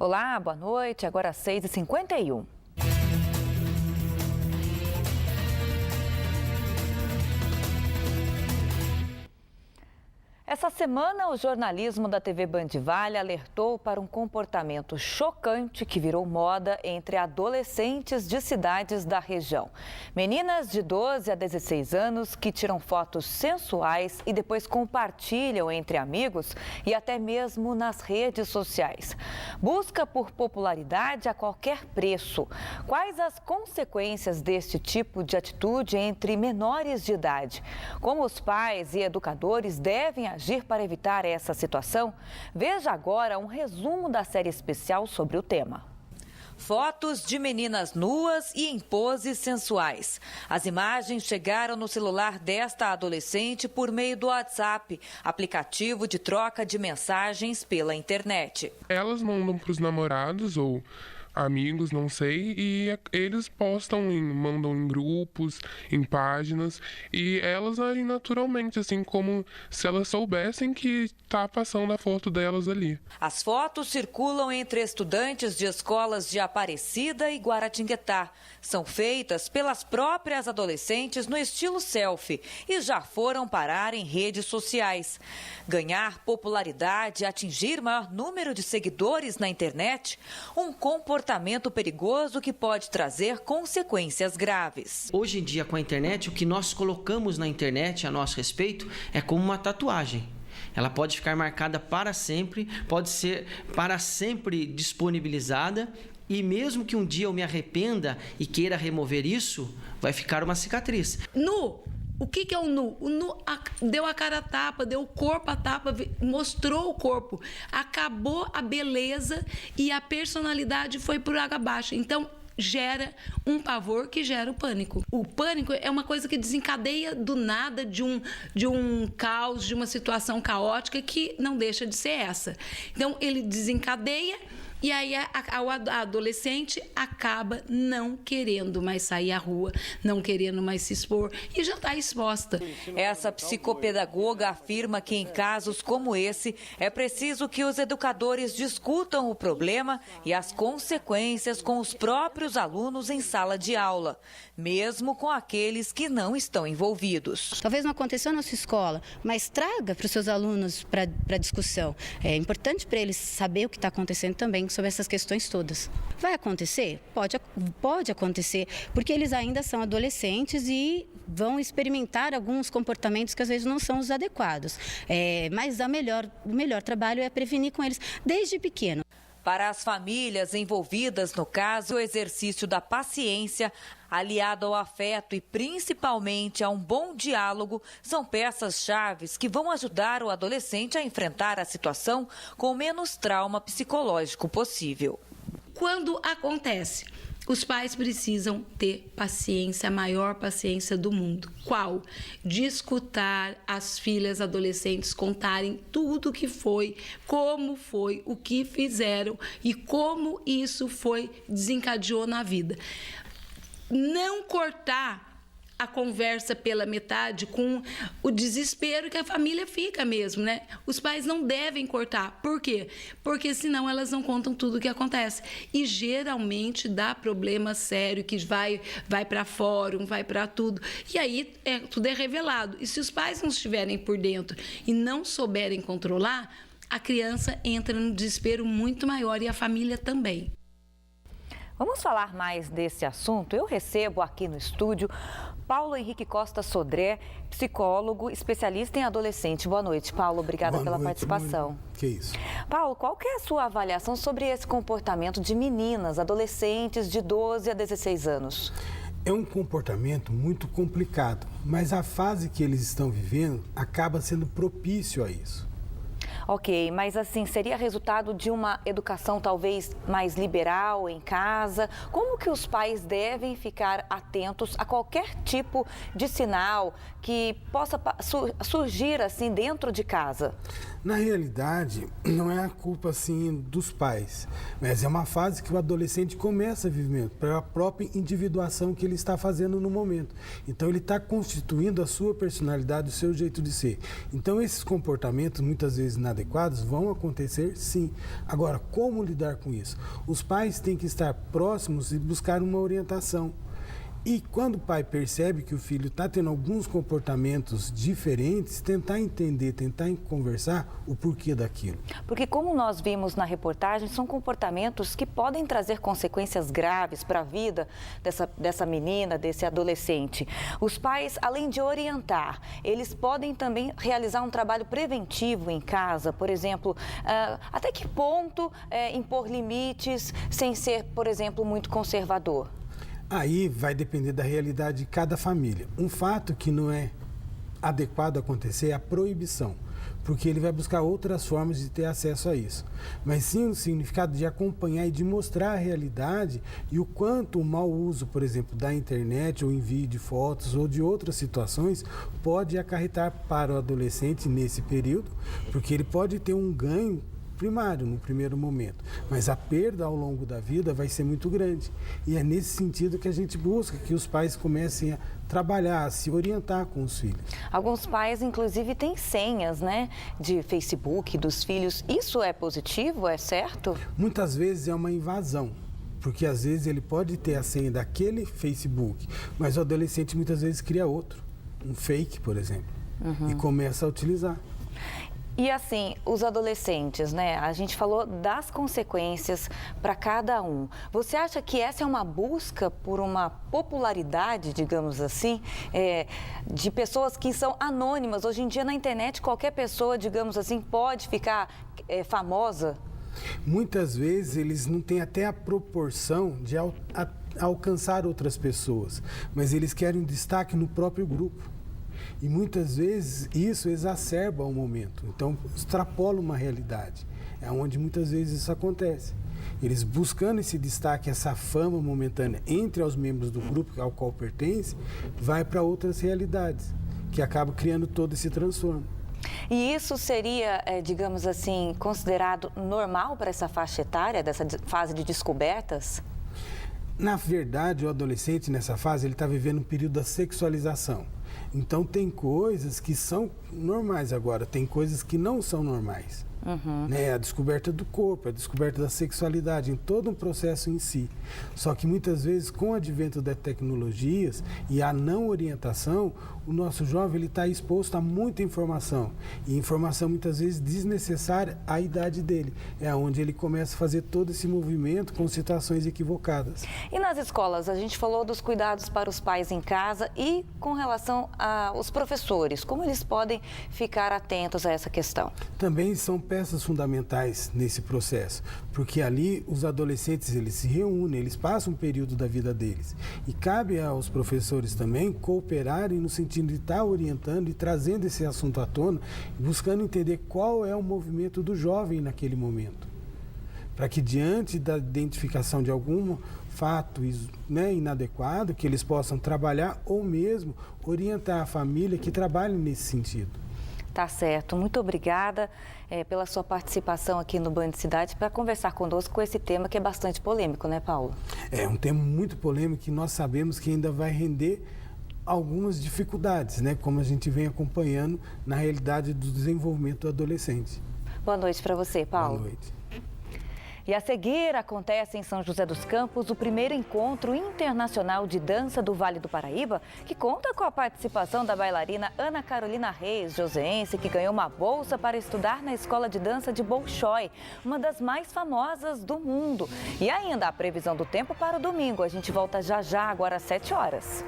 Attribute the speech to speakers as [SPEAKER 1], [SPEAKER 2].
[SPEAKER 1] Olá, boa noite. Agora 6h51. Essa semana, o jornalismo da TV Band Vale alertou para um comportamento chocante que virou moda entre adolescentes de cidades da região. Meninas de 12 a 16 anos que tiram fotos sensuais e depois compartilham entre amigos e até mesmo nas redes sociais. Busca por popularidade a qualquer preço. Quais as consequências deste tipo de atitude entre menores de idade? Como os pais e educadores devem agir para evitar essa situação? Veja agora um resumo da série especial sobre o tema. Fotos de meninas nuas e em poses sensuais. As imagens chegaram no celular desta adolescente por meio do WhatsApp, aplicativo de troca de mensagens pela internet.
[SPEAKER 2] Elas mandam para os namorados ou amigos, não sei, e eles mandam em grupos, em páginas, e elas agem naturalmente, assim como se elas soubessem que está passando a foto delas ali.
[SPEAKER 1] As fotos circulam entre estudantes de escolas de Aparecida e Guaratinguetá. São feitas pelas próprias adolescentes no estilo selfie e já foram parar em redes sociais. Ganhar popularidade e atingir maior número de seguidores na internet, um comportamento perigoso que pode trazer consequências graves.
[SPEAKER 3] Hoje em dia, com a internet, o que nós colocamos na internet a nosso respeito é como uma tatuagem. Ela pode ficar marcada para sempre, pode ser para sempre disponibilizada, e mesmo que um dia eu me arrependa e queira remover isso, vai ficar uma cicatriz.
[SPEAKER 4] O que é o nu? O nu deu a cara a tapa, deu o corpo a tapa, mostrou o corpo. Acabou a beleza e a personalidade foi por água abaixo. Então, gera um pavor que gera o pânico. O pânico é uma coisa que desencadeia do nada de um caos, de uma situação caótica que não deixa de ser essa. Então, ele desencadeia. E aí a adolescente acaba não querendo mais sair à rua, não querendo mais se expor e já está exposta.
[SPEAKER 1] Essa psicopedagoga afirma que em casos como esse é preciso que os educadores discutam o problema e as consequências com os próprios alunos em sala de aula, mesmo com aqueles que não estão envolvidos.
[SPEAKER 5] Talvez não aconteceu na sua escola, mas traga para os seus alunos para discussão. É importante para eles saber o que está acontecendo também sobre essas questões todas. Vai acontecer? Pode acontecer, porque eles ainda são adolescentes e vão experimentar alguns comportamentos que às vezes não são os adequados. Mas o melhor trabalho é prevenir com eles desde pequeno.
[SPEAKER 1] Para as famílias envolvidas no caso, o exercício da paciência, aliado ao afeto e principalmente a um bom diálogo, são peças-chave que vão ajudar o adolescente a enfrentar a situação com o menos trauma psicológico possível.
[SPEAKER 4] Quando acontece, os pais precisam ter paciência, a maior paciência do mundo. Qual? De escutar as filhas adolescentes contarem tudo o que foi, como foi, o que fizeram e como isso desencadeou na vida. Não cortar a conversa pela metade com o desespero que a família fica mesmo, né? Os pais não devem cortar. Por quê? Porque senão elas não contam tudo o que acontece. E geralmente dá problema sério que vai para fórum, vai para tudo. E aí tudo é revelado. E se os pais não estiverem por dentro e não souberem controlar, a criança entra num desespero muito maior e a família também.
[SPEAKER 1] Vamos falar mais desse assunto? Eu recebo aqui no estúdio Paulo Henrique Costa Sodré, psicólogo, especialista em adolescente. Boa noite, Paulo. Obrigada pela participação.
[SPEAKER 6] Que isso.
[SPEAKER 1] Paulo, qual que é a sua avaliação sobre esse comportamento de meninas, adolescentes de 12 a 16 anos?
[SPEAKER 6] É um comportamento muito complicado, mas a fase que eles estão vivendo acaba sendo propício a isso.
[SPEAKER 1] Ok, mas assim, seria resultado de uma educação talvez mais liberal em casa? Como que os pais devem ficar atentos a qualquer tipo de sinal que possa surgir assim dentro de casa?
[SPEAKER 6] Na realidade, não é a culpa assim dos pais, mas é uma fase que o adolescente começa a viver pela própria individuação que ele está fazendo no momento. Então ele está constituindo a sua personalidade, o seu jeito de ser. Então esses comportamentos, muitas vezes inadequados, vão acontecer sim. Agora, como lidar com isso? Os pais têm que estar próximos e buscar uma orientação. E quando o pai percebe que o filho está tendo alguns comportamentos diferentes, tentar entender, tentar conversar o porquê daquilo.
[SPEAKER 1] Porque como nós vimos na reportagem, são comportamentos que podem trazer consequências graves para a vida dessa menina, desse adolescente. Os pais, além de orientar, eles podem também realizar um trabalho preventivo em casa, por exemplo, até que ponto impor limites sem ser, por exemplo, muito conservador?
[SPEAKER 6] Aí vai depender da realidade de cada família. Um fato que não é adequado acontecer é a proibição, porque ele vai buscar outras formas de ter acesso a isso. Mas sim o significado de acompanhar e de mostrar a realidade e o quanto o mau uso, por exemplo, da internet ou envio de fotos ou de outras situações pode acarretar para o adolescente nesse período, porque ele pode ter um ganho primário no primeiro momento, mas a perda ao longo da vida vai ser muito grande. E é nesse sentido que a gente busca que os pais comecem a trabalhar, a se orientar com os filhos.
[SPEAKER 1] Alguns pais, inclusive, têm senhas, né, de Facebook dos filhos. Isso é positivo? É certo?
[SPEAKER 6] Muitas vezes é uma invasão, porque às vezes ele pode ter a senha daquele Facebook, mas o adolescente muitas vezes cria outro, um fake, por exemplo, e começa a utilizar.
[SPEAKER 1] E assim, os adolescentes, né? A gente falou das consequências para cada um. Você acha que essa é uma busca por uma popularidade, digamos assim, de pessoas que são anônimas? Hoje em dia, na internet, qualquer pessoa, digamos assim, pode ficar famosa?
[SPEAKER 6] Muitas vezes eles não têm até a proporção de alcançar outras pessoas, mas eles querem um destaque no próprio grupo. E muitas vezes isso exacerba o momento, então extrapola uma realidade. É onde muitas vezes isso acontece. Eles buscando esse destaque, essa fama momentânea entre os membros do grupo ao qual pertence, vai para outras realidades, que acabam criando todo esse transtorno.
[SPEAKER 1] E isso seria, digamos assim, considerado normal para essa faixa etária, dessa fase de descobertas?
[SPEAKER 6] Na verdade, o adolescente nessa fase ele está vivendo um período da sexualização. Então tem coisas que são normais agora, tem coisas que não são normais. Né? A descoberta do corpo, a descoberta da sexualidade, em todo um processo em si. Só que muitas vezes, com o advento das tecnologias e a não orientação, o nosso jovem está exposto a muita informação. E informação muitas vezes desnecessária à idade dele. É onde ele começa a fazer todo esse movimento com situações equivocadas.
[SPEAKER 1] E nas escolas, a gente falou dos cuidados para os pais em casa e com relação aos professores, como eles podem ficar atentos a essa questão?
[SPEAKER 6] Também são peças fundamentais nesse processo, porque ali os adolescentes eles se reúnem, eles passam um período da vida deles e cabe aos professores também cooperarem no sentido de estar orientando e trazendo esse assunto à tona, buscando entender qual é o movimento do jovem naquele momento, para que diante da identificação de algum fato, né, inadequado, que eles possam trabalhar ou mesmo orientar a família que trabalhe nesse sentido.
[SPEAKER 1] Tá certo. Muito obrigada pela sua participação aqui no Band Cidade para conversar conosco com esse tema que é bastante polêmico, né, Paulo?
[SPEAKER 6] É um tema muito polêmico que nós sabemos que ainda vai render algumas dificuldades, né, como a gente vem acompanhando na realidade do desenvolvimento do adolescente.
[SPEAKER 1] Boa noite para você, Paulo.
[SPEAKER 6] Boa noite.
[SPEAKER 1] E a seguir acontece em São José dos Campos o primeiro encontro internacional de dança do Vale do Paraíba, que conta com a participação da bailarina Ana Carolina Reis, joseense, que ganhou uma bolsa para estudar na Escola de Dança de Bolshoi, uma das mais famosas do mundo. E ainda a previsão do tempo para o domingo. A gente volta já já, agora às 7 horas.